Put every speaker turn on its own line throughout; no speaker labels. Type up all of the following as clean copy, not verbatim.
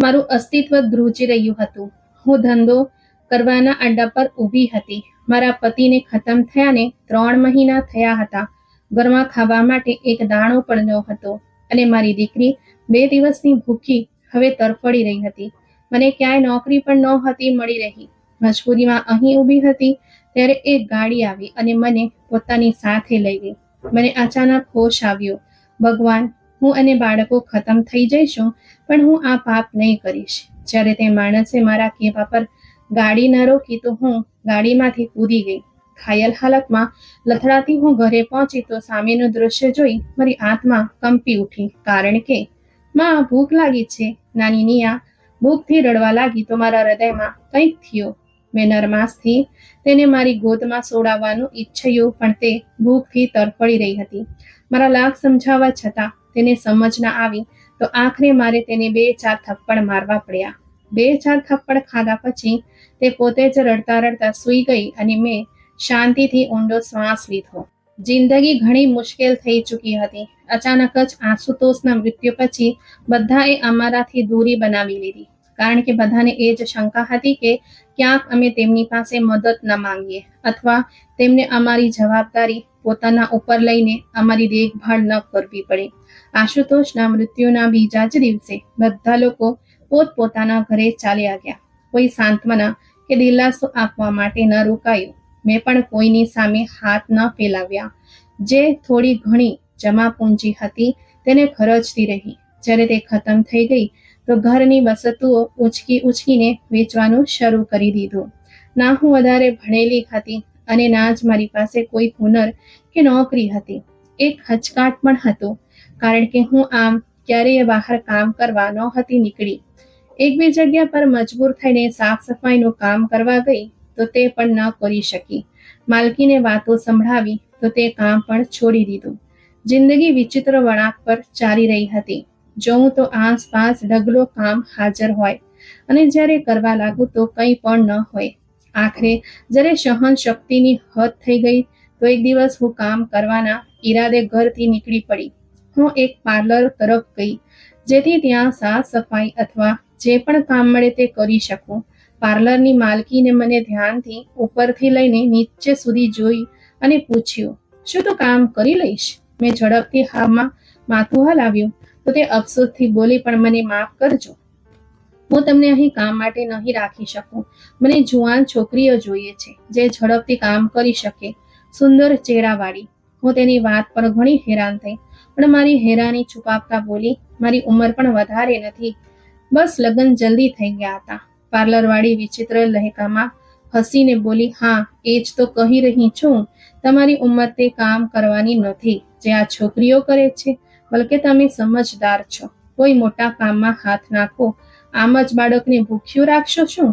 મારું અસ્તિત્વ ધ્રુજી રહ્યું હતું. હું ધંધો કરવાના આડા પર ઊભી હતી. મારા પતિને ખતમ થયાને 3 મહિના થયા હતા. ઘરમાં ખાવા માટે એક દાણો પણ ન હતો અને મારી દીકરી 2 દિવસની ભૂખી હવે તરફડી રહી હતી. મને ક્યાંય નોકરી પણ નહોતી મળી રહી. મજબૂરીમાં અહીં ઊભી હતી ત્યારે એક ગાડી આવી અને મને પોતાની સાથે લઈ ગઈ. મને અચાનક હોશ આવ્યો. ભગવાન, હું અને બાળકો ખતમ થઈ જઈશું, પણ હું આ પાપ નહીં કરીશ. જ્યારે તે માણસે મારા કહેવા પર ગાડી ન રોકી તો હું ગાડીમાંથી કૂદી ગઈ. ઘાયલ હાલતમાં લથડાતી હું ઘરે પહોંચી તો સામેનું દૃશ્ય જોઈ મારી આત્મા કંપી ઉઠી. કારણ કે માં, ભૂખ લાગી છે. નાની નિયા ભૂખથી રડવા લાગી તો મારા હૃદયમાં કંઈક થયું. મેં નરમાસથી તેને મારી ગોદમાં સોડાવવાનું ઈચ્છ્યું, પણ તે ભૂખથી તરફડી રહી હતી. મારા લાખ સમજાવવા છતાં તેને સમજ ના આવી તો આખરે મારે તેને 2-4 થપ્પડ મારવા પડ્યા. 2-4 થપ્પડ ખાધા પછી તે પોતે જ રડતા રડતા સૂઈ ગઈ અને મેં શાંતિથી ઊંડો શ્વાસ લીધો. જિંદગી ઘણી મુશ્કેલ થઈ ચૂકી હતી. અચાનક જ આશુતોષના મૃત્યુ પછી બધાએ અમારાથી દૂરી બનાવી લીધી. કારણ કે બધાને એ જ શંકા હતી કે ક્યાંક અમે તેમની પાસે મદદ ન માંગીએ અથવા તેમને અમારી જવાબદારી પોતાના ઉપર લઈને અમારી દેખભાળ ન કરવી પડે. આશુતોષના મૃત્યુના બીજા જ દિવસે બધા લોકો પોતપોતાના ઘરે ચાલ્યા ગયા. કોઈ સાંત્વના કે દિલાસો આપવા માટે ન રોકાયું. મેં પણ કોઈની સામે હાથ ન ફેલાવ્યા. જે થોડી ઘણી જમા પૂંજી હતી તેને ખર્ચતી રહી. જ્યારે તે ખતમ થઈ ગઈ તો ઘરની વસ્તુઓ ઉચકીને વેચવાનું શરૂ કરી દીધું. ના હું વધારે ભણેલી હતી અને ના જ મારી પાસે કોઈ હુનર કે નોકરી હતી. એક હચકાટ પણ હતો, કારણ કે હું આમ ક્યારેય બહાર કામ કરવા નહોતી નીકળી. એક બે જગ્યા પર મજબૂર થઈને સાફ સફાઈનું કામ કરવા ગઈ તો તે પણ ન કરી શકી. માલકીને વાતો સંભળાવી તો તે કામ પણ છોડી દીધું. જિંદગી વિચિત્ર વળાંક પર ચાલી રહી હતી. જોઉં તો આસપાસ ઢગલો કામ હાજર હોય અને જ્યારે કરવા લાગુ તો કંઈ પણ ન હોય. આખરે જ્યારે સહન શક્તિની હદ થઈ ગઈ તો એક દિવસ હું કામ કરવાના ઈરાદે ઘરથી નીકળી પડી. હું એક પાર્લર તરફ ગઈ, જેથી ત્યાં સાફ સફાઈ અથવા જે પણ કામ મળે તે કરી શકું. પાર્લરની માલકીને મને ધ્યાનથી ઉપરથી લઈને નીચે સુધી જોઈ અને પૂછ્યું, શું તું કામ કરી લઈશ? મેં ઝડપથી હામાં માથું હલાવ્યું તો તે અફસોસથી બોલી, પણ મને માફ કરજો, હું તમને અહીં કામ માટે નહીં રાખી શકું. મને જુવાન છોકરીઓ જોઈએ છે જે ઝડપથી કામ કરી શકે, સુંદર ચહેરાવાળી. હું તેની વાત પર ઘણી હેરાન થઈ, પણ મારી હેરાની છુપાવતા બોલી, મારી ઉંમર પણ વધારે નથી, બસ લગ્ન જલ્દી થઈ ગયા હતા. પાર્લરવાળી વિચિત્ર લહેકામાં હસીને બોલી, હા એ જ તો કહી રહી છું, તમારી ઉંમર તે કામ કરવાની નથી જે આ છોકરીઓ કરે છે, બલકે તમે સમજદાર છો. કોઈ મોટા કામમાં હાથ નાખો, આમ જ બાળકને ભૂખ્યું રાખશો શું?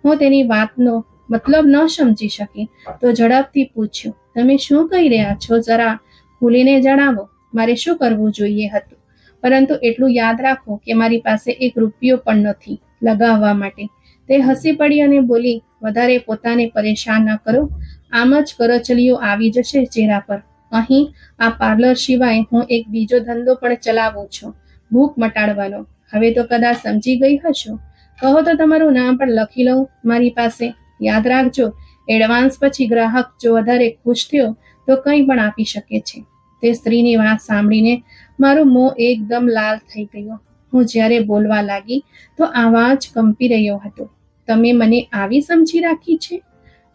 હું તેની વાતનો મતલબ ન સમજી શકી તો ઝડપથી પૂછ્યું, તમે શું કહી રહ્યા છો? જરા ખુલીને જણાવો. મારે શું કરવું જોઈએ હતું, પરંતુ એટલું યાદ રાખો કે મારી પાસે એક રૂપિયો પણ નથી લગાવવા માટે. તે હસી પડી અને બોલી, વધારે પોતાને પરેશાન ન કરો, આમ જ કરચલીઓ આવી જશે ચહેરા પર. અહીં આ પાર્લર સિવાય હું એક બીજો ધંધો પણ ચલાવું છું, ભૂખ મટાડવાનો. હવે તો કદાચ સમજી ગઈ હશો. કહો તો તમારું નામ પણ લખી લઉં મારી પાસે. યાદ રાખજો, એડવાન્સ પછી ગ્રાહક જો વધારે ખુશ થયો તો કંઈ પણ આપી શકે છે. તે સ્ત્રીની વાત સાંભળીને મારું મોં એકદમ લાલ થઈ ગયો. હું જ્યારે બોલવા લાગી તો આવાજ કંપી રહ્યો હતો. તમે મને આવી સમજી રાખી છે?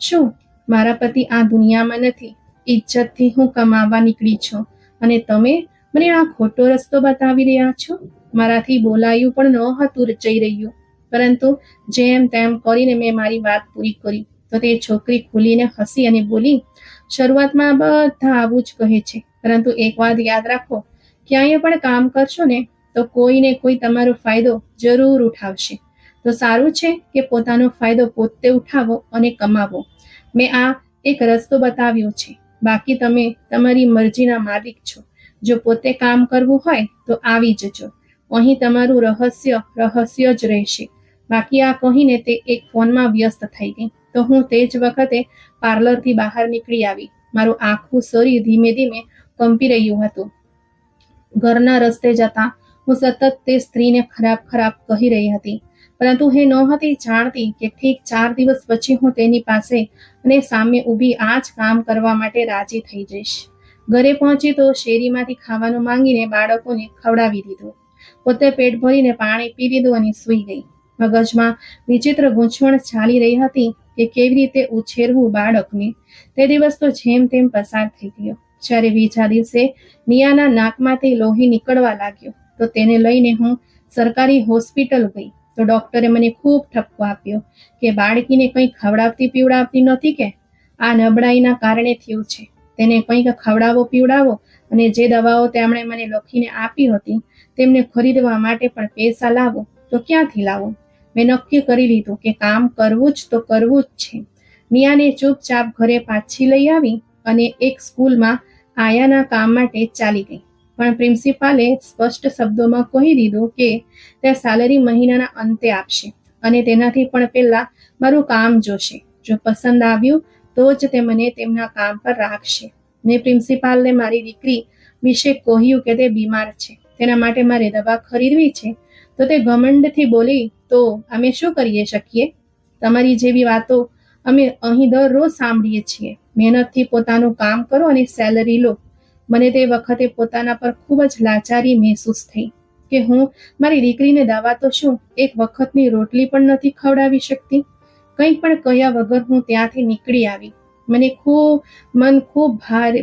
શું મારા પતિ આ દુનિયામાં નથી? ઇજ્જતથી હું કમાવા નીકળી છું અને તમે મને આ ખોટો રસ્તો બતાવી રહ્યા છો? મારાથી બોલાયું પણ નહોતું જઈ રહ્યું, પરંતુ જેમ તેમ કરીને મેં મારી વાત પૂરી કરી તો તે છોકરી ખુલીને હસી અને બોલી, શરૂઆતમાં બધા આવું જ કહે છે, પરંતુ એક વાત યાદ રાખો, ક્યાંય પણ કામ કરશો ને તો કોઈ ને કોઈ તમારો ફાયદો જરૂર ઉઠાવશે. તો સારું છે કે પોતાનો ફાયદો પોતે ઉઠાવો અને કમાવો. મેં આ એક રસ્તો બતાવ્યો છે, બાકી તમે તમારી મરજીના માલિક છો. જો પોતે કામ કરવું હોય તો આવી જજો, અહીં તમારું રહસ્ય જ રહેશે. બાકી આ કહીને તે એક ફોનમાં વ્યસ્ત થઈ ગઈ તો હું તે જ વખતે પાર્લરથી બહાર નીકળી આવી. મારું આખું શરીર ધીમે ધીમે કંપી રહ્યું હતું. ઘરના રસ્તે જતા હું સતત તે સ્ત્રીને ખરાબ ખરાબ કહી રહી હતી, પરંતુ હું નહોતી જાણતી કે ઠીક 4 દિવસ પછી હું તેની પાસે અને સામે ઊભી આ જ કામ કરવા માટે રાજી થઈ જઈશ. ઘરે પહોંચી તો શેરીમાંથી ખાવાનું માંગીને બાળકોને ખવડાવી દીધું. પોતે પેટ ભરીને પાણી પી લીધું અને સૂઈ ગઈ. મગજમાં વિચિત્ર ગૂંચવણ ચાલી રહી હતી કે કેવી રીતે ઉછેરવું બાળકને. તે દિવસ તો જેમ તેમ પસાર થઈ ગયો. જ્યારે બીજા દિવસે નિયાના નાકમાંથી લોહી નીકળવા લાગ્યો તો તેને લઈને હું સરકારી હોસ્પિટલ ગઈ તો ડોક્ટરે મને ખૂબ ઠપકો આપ્યો કે બાળકીને કંઈ ખવડાવતી પીવડાવતી નથી કે આ નબળાઈના કારણે થયું છે. તેને કંઈક ખવડાવો પીવડાવો અને જે દવાઓ તેમણે મને લખીને આપી હતી તેમને ખરીદવા માટે પણ પૈસા લાવો તો ક્યાંથી લાવો. મેં નક્કી કરી લીધું કે કામ કરવું જ તો કરવું જ છે. નિયાને ચૂપચાપ ઘરે પાછી લઈ આવી અને એક સ્કૂલમાં આયાના કામ માટે ચાલી ગઈ. પણ પ્રિન્સિપાલે સ્પષ્ટ શબ્દોમાં કહી દીધું કે તે સેલરી મહિનાના અંતે આપશે અને તેનાથી પણ પહેલા મારું કામ જોશે. જો પસંદ આવ્યું તો જ તે મને તેમના કામ પર રાખશે. મેં પ્રિન્સિપાલને મારી દીકરી વિશે કહ્યું કે તે બીમાર છે, તેના માટે મારે દવા ખરીદવી છે. તો તે ઘમંડથી બોલી, તો અમે શું કરી શકીએ? તમારી જેવી વાતો અમે અહીં દરરોજ સાંભળીએ છીએ. મહેનતથી પોતાનું કામ કરો અને સેલરી લો. મને તે વખતે પોતાના પર ખૂબ જ લાચારી મહેસૂસ થઈ કે હું મારી દીકરીને દવા તો શું, એક વખતની રોટલી પણ નથી ખવડાવી શકતી. કંઈ પણ કહ્યા વગર હું ત્યાંથી નીકળી આવી. મન ખૂબ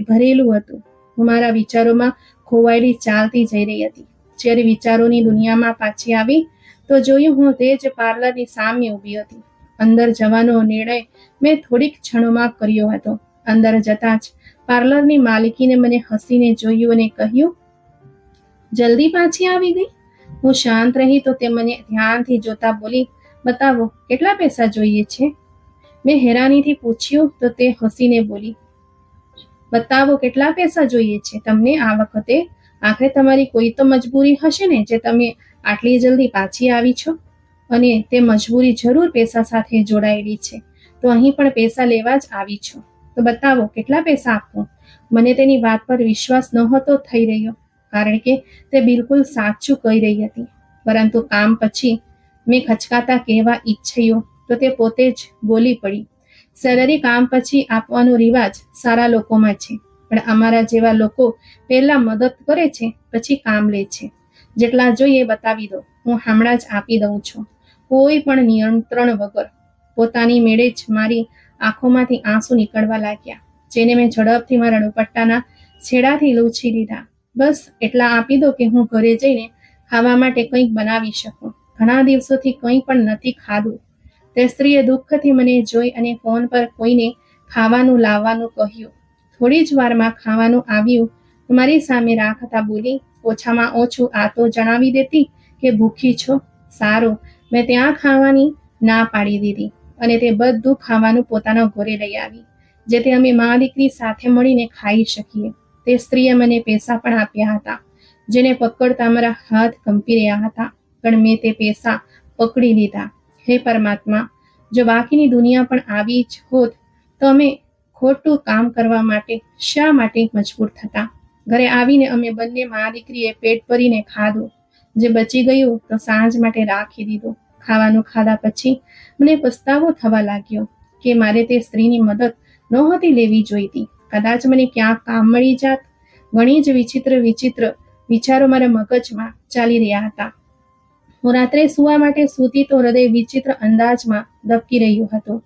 ભરેલું હતું. હું મારા વિચારોમાં ખોવાયેલી ચાલતી જઈ રહી હતી. જ્યારે વિચારોની દુનિયામાં પાછી આવી તો જોયું હું તે જ પાર્લરની સામે ઊભી હતી. અંદર જવાનો નિર્ણય મેં થોડીક ક્ષણોમાં કર્યો હતો. અંદર જતાં જ પાર્લરની માલિકીને મને હસીને જોયું અને કહ્યું, જલ્દી પાછી આવી ગઈ? હું શાંત રહી તો તે મને ધ્યાનથી જોતા બોલી, બતાવો કેટલા પૈસા જોઈએ છે? મેં હેરાનીથી પૂછ્યું તો તે હસીને બોલી, બતાવો કેટલા પૈસા જોઈએ છે તમને આ વખતે? આખરે તમારી કોઈ તો મજબૂરી હશે ને જે તમે આટલી જલ્દી પાછી આવી છો? અને તે મજબૂરી જરૂર પૈસા સાથે જોડાયેલી છે. તો અહીં પણ પૈસા લેવા જ આવી છો. તો બતાવો કેટલા પૈસા આપવું? મને તેની વાત પર વિશ્વાસ નહોતો થઈ રહ્યો, કારણ કે તે બિલકુલ સાચું કહી રહી હતી. પરંતુ કામ પછી મેં ખચકાતા કહેવા ઈચ્છ્યું તો તે પોતે જ બોલી પડી, સેલરી કામ પછી આપવાનો રિવાજ સારા લોકોમાં છે, પણ અમારા જેવા લોકો પહેલા મદદ કરે છે પછી કામ લે છે. જેટલા જોઈએ બતાવી દો, હું હમણાં જ આપી દઉં છું. કોઈ પણ નિયંત્રણ વગર પોતાની મેળે જ મારી આંખોમાંથી આંસુ નીકળવા લાગ્યા, જેને મેં ઝડપથી મારા દુપટ્ટાના છેડાથી લૂછી લીધા. બસ એટલા આપી દો કે હું ઘરે જઈને ખાવા માટે કંઈક બનાવી શકું. ઘણા દિવસોથી કંઈ પણ નથી ખાધું. તે સ્ત્રીએ દુઃખથી મને જોઈ અને ફોન પર કોઈને ખાવાનું લાવવાનું કહ્યું. થોડી જ વારમાં ખાવાનું આવ્યું. મારી સામે રાખતા બોલી, ઓછામાં ઓછું આ તો જણાવી દેતી કે ભૂખી છો. સારું, મેં ત્યાં ખાવાની ના પાડી દીધી અને તે બધું ખાવાનું પોતાના ઘરે લઈ આવી, જેથી અમે મા દીકરી સાથે મળીને ખાઈ શકીએ. તે સ્ત્રીએ મને પૈસા પણ આપ્યા હતા, જેને પકડતા મારા હાથ કંપી રહ્યા હતા, પણ મેં તે પૈસા પકડી લીધા. હે પરમાત્મા, જો બાકીની દુનિયા પણ આવી જ હોત તો અમે ખોટું કામ કરવા માટે શા માટે મજબૂર થતા? ઘરે આવીને અમે બંને મા દીકરીએ પેટ ભરીને ખાધું. જે બચી ગયું તો સાંજ માટે રાખી દીધું. ખાવાનું ખાધા પછી મને પસ્તાવો થવા લાગ્યો કે મારે તે સ્ત્રીની મદદ નહોતી લેવી જોઈતી. કદાચ મને ક્યાંક કામ મળી જાત. ઘણી જ વિચિત્ર વિચારો મારા મગજમાં ચાલી રહ્યા હતા. હું રાત્રે સુવા માટે સૂતી તો હૃદય વિચિત્ર અંદાજમાં ધબકી રહ્યું હતું,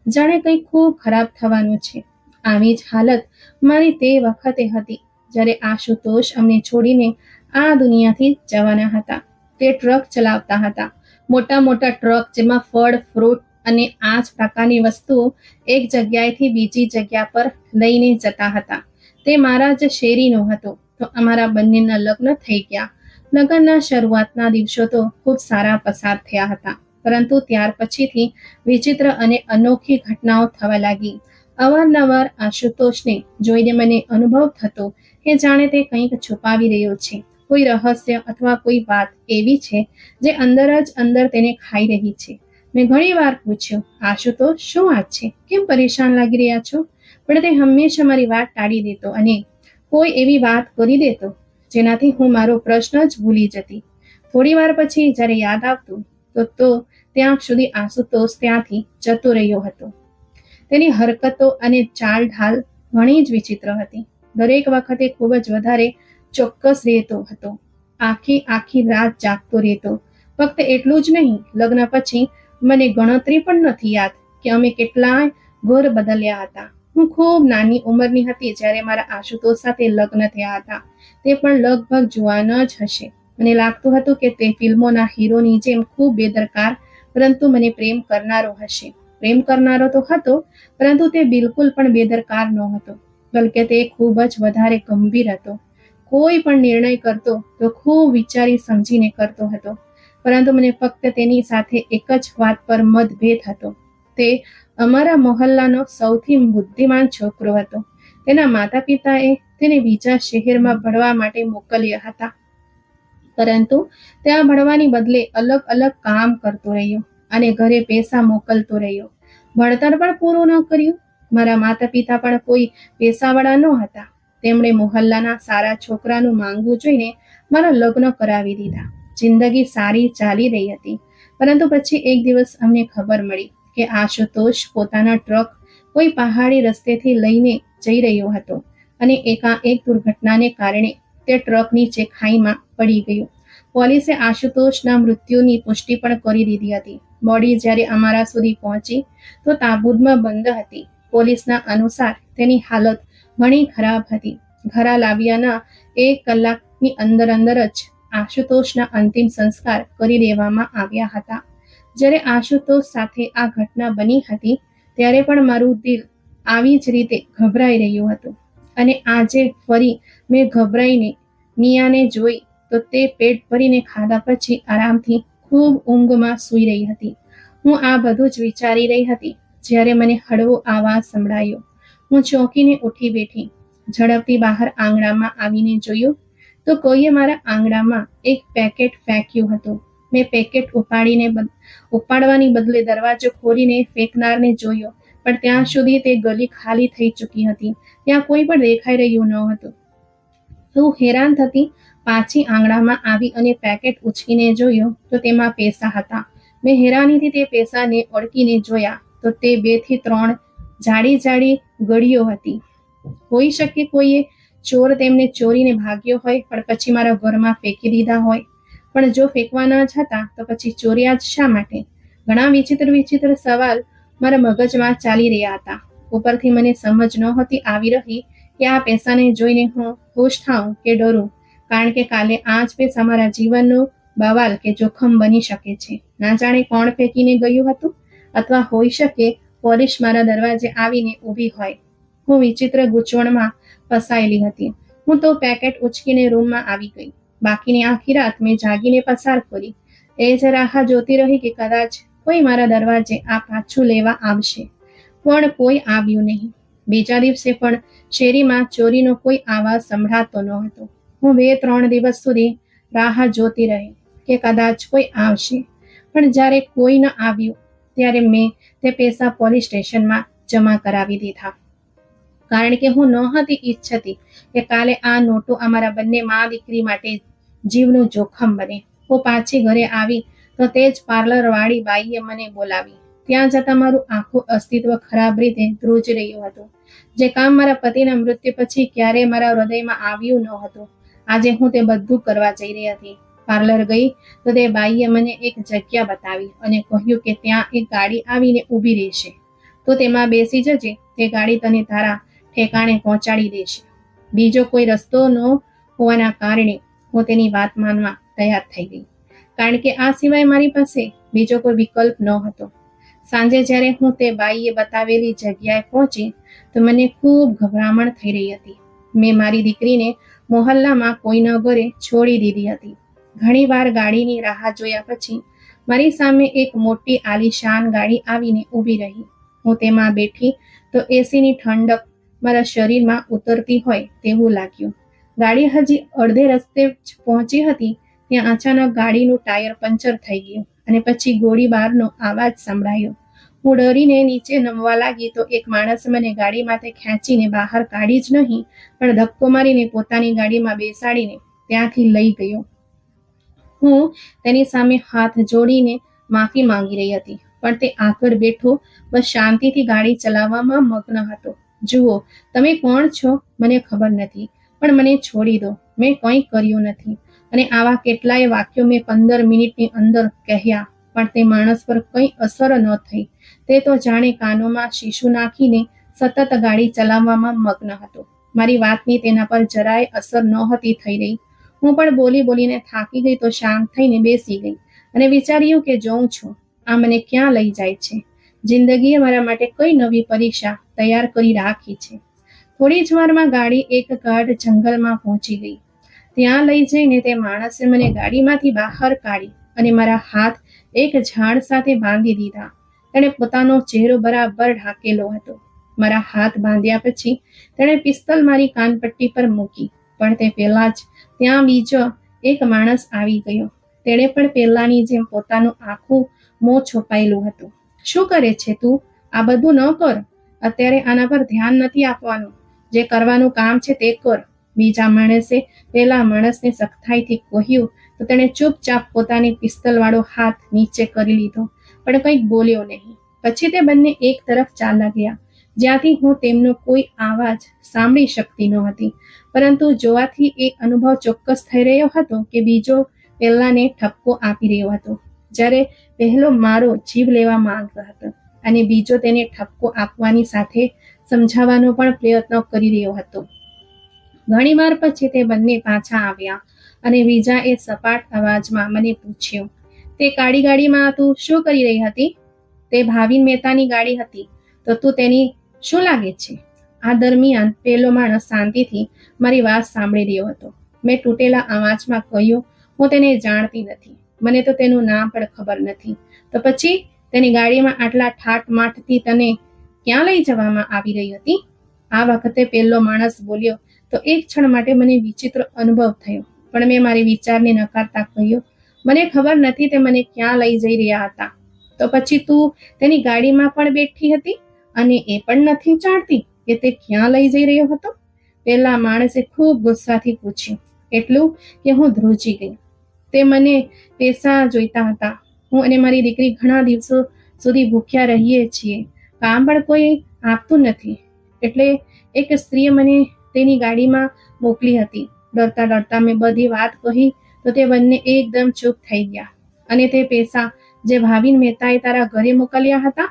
જાણે કંઈ ખૂબ ખરાબ થવાનું છે. આવી જ હાલત મારી તે વખતે હતી જ્યારે આશુતોષ અમને છોડીને આ દુનિયાથી જવાના હતા. તે ટ્રક ચલાવતા હતા, મોટા મોટા ટ્રક, જેમાં ફળ, ફ્રૂટ અને આ જ પ્રકારની વસ્તુઓ એક જગ્યાએથી બીજી જગ્યા પર લઈને જતા હતા. તે મારા જ શેરીનો હતો. તો અમારા બંનેના લગ્ન થઈ ગયા. લગ્નના શરૂઆતના દિવસો તો ખૂબ સારા પસાર થયા હતા, પરંતુ ત્યાર પછીથી વિચિત્ર અને અનોખી ઘટનાઓ થવા લાગી. અવારનવાર આશુતોષને જોઈને મને અનુભવ થતો કે જાણે તે કંઈક છુપાવી રહ્યો છે. કોઈ રહસ્ય અથવા કોઈ વાત એવી છે જે અંદર જ અંદર તેને ખાઈ રહી છે. મેં ઘણી વાર પૂછ્યું, આશુતોષ શું વાત છે? કેમ પરેશાન લાગી રહ્યા છો? પણ તે હંમેશા મારી વાત ટાળી દેતો અને કોઈ એવી વાત કરી દેતો જેનાથી હું મારો પ્રશ્ન જ ભૂલી જતી. થોડી વાર પછી જ્યારે યાદ આવતું તો ત્યાં સુધી આશુતોષ ત્યાંથી જતો રહ્યો હતો. તેની હરકતો અને ચાલ ઢાલ ઘણી જ વિચિત્ર હતી. દરેક વખતે ખૂબ જ વધારે ચોક્કસ રહેતો હતો. આખી રાત જાગતો રહેતો. ફક્ત એટલું જ નહીં, લગ્ન પછી મને ગણતરી પણ નથી યાદ કે અમે કેટલાય ઘર બદલ્યા હતા. હું ખૂબ નાની ઉંમરની હતી જ્યારે મારા આશુતોષ સાથે લગ્ન થયા હતા. તે પણ લગભગ જુવાન જ હશે. મને લાગતું હતું કે તે ફિલ્મોના હીરોની જેમ ખૂબ બેદરકાર, પરંતુ મને પ્રેમ કરનારો હશે. પ્રેમ કરનારો તો હતો, પરંતુ તે બિલકુલ પણ બેદરકાર નહોતો, બલકે તે ખૂબ જ વધારે ગંભીર હતો. કોઈ પણ નિર્ણય કરતો તો ખૂબ વિચારી સમજીને કરતો હતો. પરંતુ મને ફક્ત તેની સાથે એક જ વાત પર મતભેદ હતો. તે અમારા મોહલ્લાનો સૌથી બુદ્ધિમાન છોકરો હતો. તેના માતા પિતાએ તેને બીજા શહેરમાં ભણવા માટે મોકલ્યા હતા, પરંતુ ત્યાં ભણવાની બદલે અલગ અલગ કામ કરતો રહ્યો અને ઘરે પૈસા મોકલતો રહ્યો. ભણતર પણ પૂરું ન કર્યું. મારા માતા પિતા પણ કોઈ પૈસાવાળા ન હતા. તેમણે મોહલ્લાના સારા છોકરાનું માંગવું જોઈને મારા લગ્ન કરાવી દીધા. જિંદગી સારી ચાલી રહી હતી, પરંતુ પછી એક દિવસ અમને ખબર મળી કે આશુતોષ પોતાના ટ્રક કોઈ પહાડી રસ્તેથી લઈને જઈ રહ્યો હતો અને એકાએક દુર્ઘટનાને કારણે તે ટ્રક નીચે ખાઈમાં પડી ગયું. પોલીસે આશુતોષના મૃત્યુની પુષ્ટિ પણ કરી દીધી હતી. બોડી જ્યારે અમારા સુધી પહોંચી તો તાબૂદમાં બંધ હતી. પોલીસના અનુસાર તેની હાલત ઘણી ખરાબ હતી. ઘરે લાવ્યાના 1 કલાકની અંદર જ આશુતોષના અંતિમ સંસ્કાર કરી દેવામાં આવ્યા હતા. જ્યારે આશુતોષ સાથે આ ઘટના બની હતી ત્યારે પણ મારું દિલ આવી જ રીતે ગભરાઈ રહ્યું હતું. અને આજે ફરી મેં ગભરાઈને નિયાને જોઈ તો તે પેટ ભરીને ખાધા પછી આરામથી ખૂબ ઊંઘમાં સૂઈ રહી હતી. હું આ બધું જ વિચારી રહી હતી જ્યારે મને હળવો અવાજ સંભળાયો. હું ચોંકીને ઉઠી બેઠી. ઝડપથી બહાર આંગણામાં આવીને જોયું તો કોઈએ મારા આંગણામાં એક પેકેટ ફેંક્યું હતું. મેં પેકેટ ઉપાડવાની બદલે દરવાજો ખોલીને ફેંકનારને જોયો, પણ ત્યાં સુધી તે ગલી ખાલી થઈ ચૂકી હતી. ત્યાં કોઈ પણ દેખાઈ રહ્યું ન હતું. હું હેરાન થતી પાછી આંગણામાં આવી અને પેકેટ ઉંચકીને જોયો તો તેમાં પૈસા હતા. મેં હેરાનીથી તે પૈસાને ઓળખીને જોયા તો તે 2 થી 3 જાડી ગળીઓ હતી. હોઈ શકે કોઈએ ચોર તેમને ચોરીને ભાગ્યો હોય, પણ પછી મારા ઘરમાં ફેંકી દીધા હોય. પણ જો ફેંકવાના જ હતા તો પછી ચોર્યા જ શા માટે? ઘણા વિચિત્ર સવાલ મારા મગજમાં ચાલી રહ્યા હતા. ઉપરથી મને સમજ નહોતી આવી રહી કે આ પૈસાને જોઈને હું ખુશ થાઉં કે ડરું, કારણ કે કાલે આ જ પૈસા મારા જીવનનું બવાલ કે જોખમ બની શકે છે. ના જાણે કોણ ફેંકીને ગયું હતું, અથવા હોઈ શકે પોલીસ મારા દરવાજે આવીને ઊભી હોય. હું વિચિત્ર ગૂંચવણમાં ફસાયેલી હતી. હું તો પેકેટ ઉચકીને રૂમમાં આવી ગઈ. બાકીની આખી રાત મેં જાગીને પસાર કરી. એ જ રાહ જોતી રહી કે કદાચ કોઈ મારા દરવાજે આ પાછું લેવા આવશે, પણ કોઈ આવ્યું નહીં. બીજા દિવસે પણ શેરીમાં ચોરીનો કોઈ અવાજ સંભળાતો ન હતો. હું 2-3 દિવસ સુધી રાહ જોતી રહી કે કદાચ કોઈ આવશે, પણ જ્યારે કોઈ ન આવ્યું ત્યારે મેં તે પૈસા પોલીસ સ્ટેશનમાં જમા કરાવી દીધા, કારણ કે હું નહોતી ઈચ્છતી કે કાલે આ નોટો અમારા બંને મા દીકરી માટે જીવનું જોખમ બને. હું પાછી ઘરે આવી તો તે જ પાર્લરવાળી બાઈએ મને બોલાવી. ત્યાં જતાં મારું આખું અસ્તિત્વ ખરાબ રીતે ધ્રુજી રહ્યું હતું. જે કામ મારા પતિના મૃત્યુ પછી ક્યારેય મારા હૃદયમાં આવ્યું ન હતું, આજે હું તે બધું કરવા જઈ રહી હતી. પાર્લર ગઈ તો તે બાઈએ મને એક જગ્યા બતાવી અને કહ્યું કે ત્યાં એક ગાડી આવીને ઊભી રહેશે, તો તેમાં બેસી જજે. તે ગાડી તને તારા ઠેકાણે પહોંચાડી દેશે. બીજો કોઈ રસ્તો ન હોવાના કારણે હું તેની વાત માનવા તૈયાર થઈ ગઈ, કારણ કે આ સિવાય મારી પાસે બીજો કોઈ વિકલ્પ ન હતો. સાંજે જ્યારે હું તે બાઈએ બતાવેલી જગ્યાએ પહોંચી તો મને ખૂબ ગભરામણ થઈ રહી હતી. મેં મારી દીકરીને મોહલ્લામાં કોઈના ઘરે છોડી દીધી હતી. ઘણીવાર ગાડીની રાહ જોયા પછી મારી સામે એક મોટી આલીશાન ગાડી આવીને ઊભી રહી. હું તેમાં બેઠી તો એસીની ઠંડક મારા શરીરમાં ઉતરતી હોય તેવું લાગ્યું. ગાડી હજી અડધે રસ્તે જ પહોંચી હતી ત્યાં અચાનક ગાડીનું ટાયર પંચર થઈ ગયું અને પછી ગોળીબારનો અવાજ સંભળાયો. હું ડરીને નીચે નમવા લાગી તો એક માણસ મને ગાડીમાંથી ખેંચીને બહાર કાઢી જ નહીં, પણ ધક્કો મારીને પોતાની ગાડીમાં બેસાડીને ત્યાંથી લઈ ગયો. હું તેની સામે હાથ જોડીને માફી માંગી રહી હતી, પણ તે આગળ બેઠો બસ શાંતિથી ગાડી ચલાવવામાં મગ્ન હતો. જુઓ, તમે કોણ છો મને ખબર નથી, પણ મને છોડી દો, મેં કંઈ કર્યું નથી. અને આવા કેટલાય વાક્યો મેં 15 મિનિટની અંદર કહ્યા, પણ તે માણસ પર કંઈ અસર ન થઈ. તે તો જાણે કાનોમાં શીશુ નાખીને સતત ગાડી ચલાવવામાં મગ્ન હતો. મારી વાતની તેના પર જરાય અસર નહોતી થઈ રહી. હું પણ બોલી બોલીને થાકી ગઈ તો શાંત થઈને બેસી ગઈ અને વિચાર્યું કે જોઉં છું આ મને ક્યાં લઈ જાય છે. જિંદગીએ મારા માટે કઈ નવી પરીક્ષા તૈયાર કરી રાખી છે. થોડી જ વારમાં ગાડી એક ગાઢ જંગલમાં પહોંચી ગઈ. ત્યાં લઈ જઈને તે માણસે મને ગાડીમાંથી બહાર કાઢી અને મારા હાથ એક ઝાડ સાથે બાંધી દીધા. તેણે પોતાનો ચહેરો બરાબર ઢાંકેલો હતો. મારા હાથ બાંધ્યા પછી તેણે પિસ્તલ મારી કાનપટ્ટી પર મૂકી, પણ તે પહેલા જ ત્યાં બીજો એક માણસ આવી ગયો. તેણે પણ પહેલાની જેમ પોતાનું આખું મોં છુપાયેલું હતું. શું કરે છે તું? આ બધું ન કર. અત્યારે આના પર ધ્યાન નથી આપવાનું. જે કરવાનું કામ છે તે કર. બીજા માણસે પહેલા માણસને સખ્તાઈથી કહ્યું તો તેણે ચૂપચાપ પોતાની પિસ્તલવાળો હાથ નીચે કરી લીધો, પણ કંઈક બોલ્યો નહીં. પછી તે બંને એક તરફ ચાલ્યા ગયા, જ્યાંથી હું તેમનો કોઈ અવાજ સાંભળી શકતી નહોતી. પરંતુ જોવાથી એ અનુભવ ચોક્કસ થઈ રહ્યો હતો કે બીજો પહેલાને ઠપકો આપી રહ્યો હતો, જ્યારે પહેલો મારો જીવ લેવા માંગતો હતો અને બીજો તેને ઠપકો આપવાની સાથે સમજાવવાનો પણ પ્રયત્ન કરી રહ્યો હતો. ઘણી વાર પછી તે બંને પાછા આવ્યા અને બીજા એ સપાટ અવાજમાં મને પૂછ્યું, તે કાળી ગાડીમાં તું શું કરી રહી હતી? તે ભાવિન મહેતાની ગાડી હતી, તો તું તેની શું લાગે છે? આ દરમિયાન પેલો માણસ શાંતિથી મારી વાત સાંભળી રહ્યો હતો. મેં તૂટેલા અવાજમાં કહ્યું, હું તેને જાણતી નથી. મને તો તેનું નામ પણ ખબર નથી. તો પછી તેની ગાડીમાં આટલા ઠાઠમાઠથી તને ક્યાં લઈ જવામાં આવી રહી હતી? આ વખતે પેલો માણસ બોલ્યો તો એક ક્ષણ માટે મને વિચિત્ર અનુભવ થયો, પણ મેં મારી વિચારને નકારતા કહ્યું, મને ખબર નથી તે મને ક્યાં લઈ જઈ રહ્યા હતા. તો પછી તું તેની ગાડીમાં પણ બેઠી હતી અને એ પણ નથી જાણતી કે તે ક્યાં લઈ જઈ રહ્યો હતો? પેલા માણસે ખૂબ ગુસ્સાથી પૂછ્યું, એટલું કે હું ધ્રુજી ગઈ. તે મને પૈસા જોઈતા હતા. હું અને મારી દીકરી ઘણા દિવસો સુધી ભૂખ્યા રહીએ છીએ. કામ પણ કોઈ આપતું નથી, એટલે એક સ્ત્રીએ મને તેની ગાડીમાં મોકલી હતી. ડરતા ડરતા મેં બધી વાત કહી તો તે બંને એકદમ ચૂપ થઈ ગયા. અને તે પૈસા જે ભાવિન મહેતાએ તારા ઘરે મોકલ્યા હતા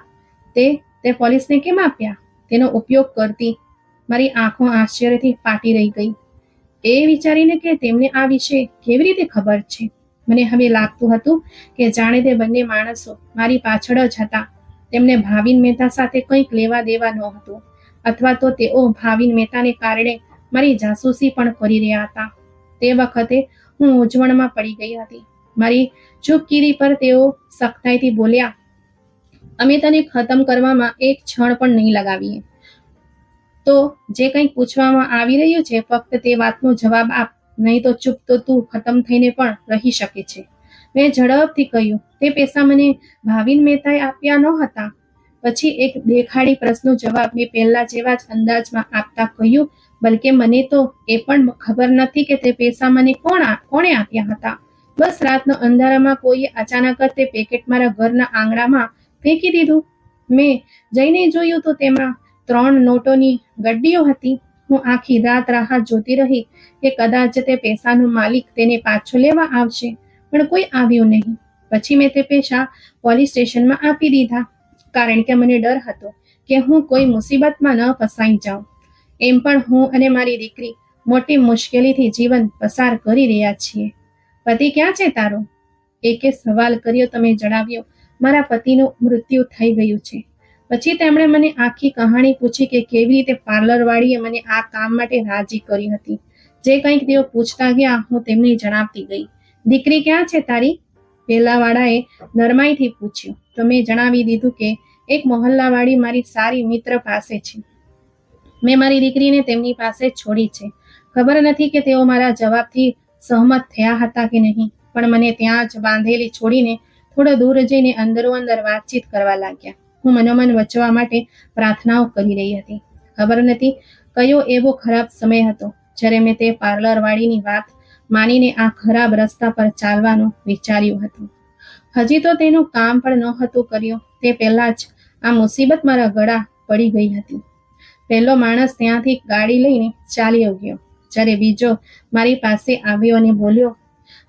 તે પોલીસને કેમ આપ્યા? તેનો ઉપયોગ કરતી. મારી આંખો આશ્ચર્યથી ફાટી રહી ગઈ, એ વિચારીને કે તેમને આ વિશે કેવી રીતે ખબર છે. મને હવે લાગતું હતું કે જાણે તે બંને માણસો મારી પાછળ જ હતા. તેમને ભાવિન મહેતા સાથે કંઈક લેવા દેવા ન હતું, અથવા તો તેઓ ભાવિન મહેતાને કારણે મારી જાસૂસી પણ કરી રહ્યા હતા. તે વખતે હું મૂંઝવણમાં પડી ગઈ હતી. મારી ચૂપકીદી પર તેઓ સખ્તાઈથી બોલ્યા, અમે તને ખતમ કરવામાં એક ક્ષણ પણ નહીં લગાવીએ. તો જે કંઈક પૂછવામાં આવી રહ્યું છે ફક્ત તે વાતનો જવાબ આપ, નહીં તો ચૂપ તો તું ખતમ થઈને પણ રહી શકે છે. મેં ઝડપથી કહ્યું, તે પૈસા મને ભાવિન મહેતાએ આપ્યા ન હતા. પછી એક દેખાડી પ્રશ્નનો જવાબ મેં પહેલા જેવા જ અંદાજમાં આપતા કહ્યું, બલકે મને તો એ પણ ખબર નથી કે તે પૈસા મને કોણે આપ્યા હતા. બસ રાતના અંધારામાં કોઈએ અચાનક જ તે પેકેટ મારા ઘરના આંગણામાં ફેંકી દીધું. મેં જઈને જોયું તો તેમાં 3 નોટોની ગડ્ડીઓ હતી. હું આખી રાત રાહ જોતી રહી કે કદાચ તે પૈસાનો માલિક તેને પાછો લેવા આવશે, પણ કોઈ આવ્યું નહીં. પછી મેં તે પૈસા પોલીસ સ્ટેશનમાં આપી દીધા, કારણ કે મને ડર હતો કે હું કોઈ મુસીબતમાં ન ફસાઈ જાઉં. એમ પણ હું અને મારી દીકરી મોટી મુશ્કેલીથી જીવન પસાર કરી રહ્યા છીએ. પતિ ક્યાં છે તારો? એકે સવાલ કર્યો તો મેં જણાવ્યો, મારા પતિનું મૃત્યુ થઈ ગયું છે. પછી તેમણે મને આખી કહાણી પૂછી કે કેવી રીતે પાર્લરવાળીએ મને આ કામ માટે રાજી કરી હતી. જે કંઈક તેઓ પૂછતા ગયા હું તેમને જણાવતી ગઈ. દીકરી ક્યાં છે તારી? પહેલાવાળાએ નરમાઈથી પૂછ્યું તો મેં જણાવી દીધું કે એક મોહલ્લાવાળી મારી સારી મિત્ર પાસે છે. મેં મારી દીકરીને તેમની પાસે છોડી છે. ખબર નથી કે તેઓ મારા જવાબથી સહમત થયા હતા કે નહીં, પણ મને ત્યાં જ બાંધેલી છોડીને થોડો દૂર જઈને અંદરો અંદર વાતચીત કરવા લાગ્યા. હું મનોમન વચવા માટે પ્રાર્થનાઓ કરી રહી હતી. ખબર નથી કયો એવો ખરાબ સમય હતો જ્યારે મેં તે પાર્લરવાળીની વાત માનીને આ ખરાબ રસ્તા પર ચાલવાનું વિચાર્યું હતું. હજી તો તેનું કામ પણ નહોતું કર્યું તે પહેલા જ આ મુસીબત મારા ગળા પડી ગઈ હતી. પહેલો માણસ ત્યાંથી ગાડી લઈને ચાલ્યો ગયો, જ્યારે બીજો મારી પાસે આવ્યો અને બોલ્યો,